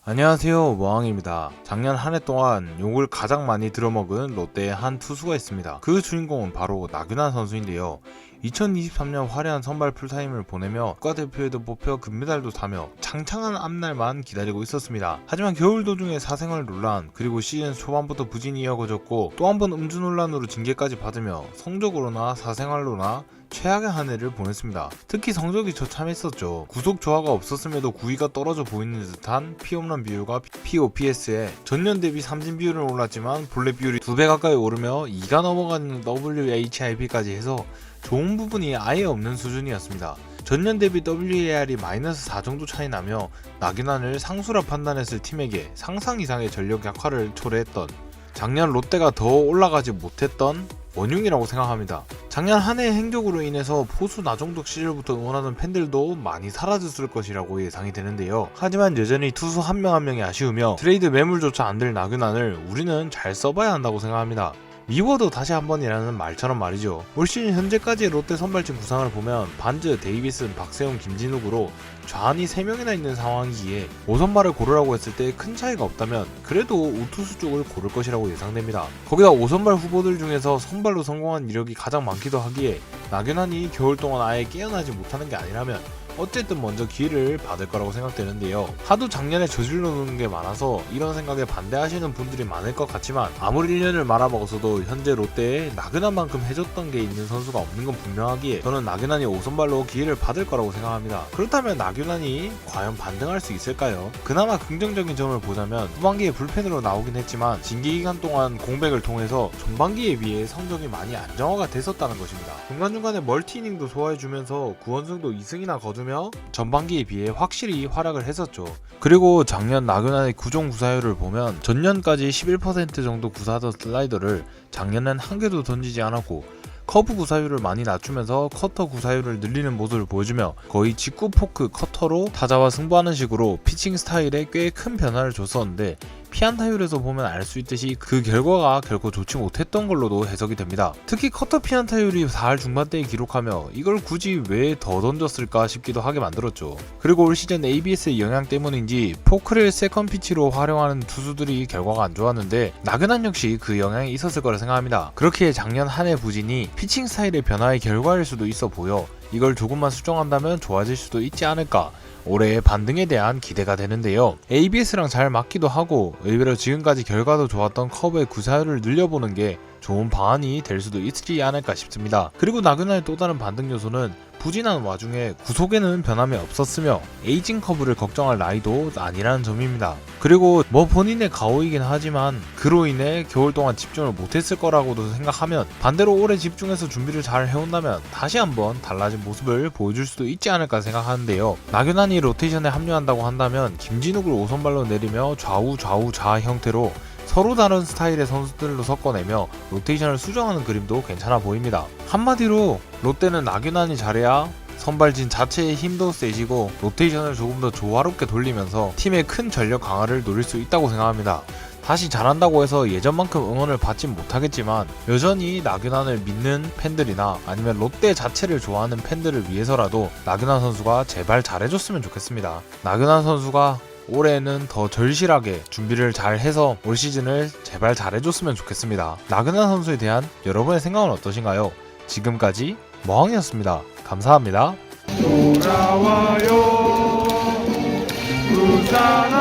안녕하세요, 모항입니다. 작년 한 해 동안 욕을 가장 많이 들어먹은 롯데의 한 투수가 있습니다. 그 주인공은 바로 나균환 선수인데요. 2023년 화려한 선발 풀타임을 보내며 국가대표에도 뽑혀 금메달도 타며 창창한 앞날만 기다리고 있었습니다. 하지만 겨울 도중에 사생활 논란, 그리고 시즌 초반부터 부진이 이어졌고 또 한 번 음주 논란으로 징계까지 받으며 성적으로나 사생활로나 최악의 한 해를 보냈습니다. 특히 성적이 처참했었죠. 구속 조화가 없었음에도 9위가 떨어져 보이는 듯한 피홈런 비율과 POPS에 전년 대비 삼진 비율은 올랐지만 볼넷 비율이 2배 가까이 오르며 2가 넘어가는 WHIP까지 해서 좋은 부분이 아예 없는 수준이었습니다. 전년 대비 WAR이 -4 정도 차이 나며 나균환을 상수라 판단했을 팀에게 상상 이상의 전력 약화를 초래했던, 작년 롯데가 더 올라가지 못했던 원흉이라고 생각합니다. 작년 한 해의 행적으로 인해서 포수 나종덕 시절부터 응원하던 팬들도 많이 사라졌을 것이라고 예상이 되는데요. 하지만 여전히 투수 한 명 한 명이 아쉬우며 트레이드 매물조차 안 될 나균환을 우리는 잘 써봐야 한다고 생각합니다. 미워도 다시 한 번이라는 말처럼 말이죠. 올 시즌 현재까지 롯데 선발진 구상을 보면 반즈, 데이비슨, 박세웅, 김진욱으로 좌완이 3명이나 있는 상황이기에 5선발을 고르라고 했을 때 큰 차이가 없다면 그래도 우투수 쪽을 고를 것이라고 예상됩니다. 거기다 5선발 후보들 중에서 선발로 성공한 이력이 가장 많기도 하기에 나균환이 겨울 동안 아예 깨어나지 못하는 게 아니라면 어쨌든 먼저 기회를 받을 거라고 생각되는데요. 하도 작년에 저질러 놓는 게 많아서 이런 생각에 반대하시는 분들이 많을 것 같지만 아무리 1년을 말아먹었어도 현재 롯데에 나균환만큼 해줬던 게 있는 선수가 없는 건 분명하기에 저는 나균환이 5선발로 기회를 받을 거라고 생각합니다. 그렇다면 나균환이 과연 반등할 수 있을까요? 그나마 긍정적인 점을 보자면 후반기에 불펜으로 나오긴 했지만 징계기간 동안 공백을 통해서 전반기에 비해 성적이 많이 안정화가 됐었다는 것입니다. 중간중간에 멀티이닝도 소화해주면서 9원승도 2승이나 거두며 전반기에 비해 확실히 활약을 했었죠. 그리고 작년 나균환의 구종 구사율을 보면 전년까지 11% 정도 구사하던 슬라이더를 작년엔 한 개도 던지지 않았고 커브 구사율을 많이 낮추면서 커터 구사율을 늘리는 모습을 보여주며 거의 직구 포크 커터로 타자와 승부하는 식으로 피칭 스타일에 꽤 큰 변화를 줬었는데 피안타율에서 보면 알 수 있듯이 그 결과가 결코 좋지 못했던 걸로도 해석이 됩니다. 특히 커터 피안타율이 4할 중반대에 기록하며 이걸 굳이 왜 더 던졌을까 싶기도 하게 만들었죠. 그리고 올 시즌 ABS의 영향 때문인지 포크를 세컨 피치로 활용하는 투수들이 결과가 안 좋았는데 나균환 역시 그 영향이 있었을 거라 생각합니다. 그렇기에 작년 한 해 부진이 피칭 스타일의 변화의 결과일 수도 있어 보여 이걸 조금만 수정한다면 좋아질 수도 있지 않을까, 올해의 반등에 대한 기대가 되는데요. ABS랑 잘 맞기도 하고 의외로 지금까지 결과도 좋았던 커브의 구사율을 늘려보는 게 좋은 방안이 될 수도 있지 않을까 싶습니다. 그리고 나균환의 또 다른 반등 요소는 부진한 와중에 구속에는 변함이 없었으며 에이징 커브를 걱정할 나이도 아니라는 점입니다. 그리고 본인의 가오이긴 하지만 그로 인해 겨울 동안 집중을 못했을 거라고도 생각하면 반대로 올해 집중해서 준비를 잘 해온다면 다시 한번 달라진 모습을 보여줄 수도 있지 않을까 생각하는데요. 나균환이 로테이션에 합류한다고 한다면 김진욱을 5선발로 내리며 좌우 형태로 서로 다른 스타일의 선수들로 섞어내며 로테이션을 수정하는 그림도 괜찮아 보입니다. 한마디로 롯데는 나균환이 잘해야 선발진 자체의 힘도 세지고 로테이션을 조금 더 조화롭게 돌리면서 팀의 큰 전력 강화를 노릴 수 있다고 생각합니다. 다시 잘한다고 해서 예전만큼 응원을 받진 못하겠지만 여전히 나균환을 믿는 팬들이나 아니면 롯데 자체를 좋아하는 팬들을 위해서라도 나균환 선수가 제발 잘해줬으면 좋겠습니다. 나균환 선수가 올해는 더 절실하게 준비를 잘 해서 올 시즌을 제발 잘해줬으면 좋겠습니다. 나균환 선수에 대한 여러분의 생각은 어떠신가요? 지금까지 모항이었습니다. 감사합니다. 돌아와요 부산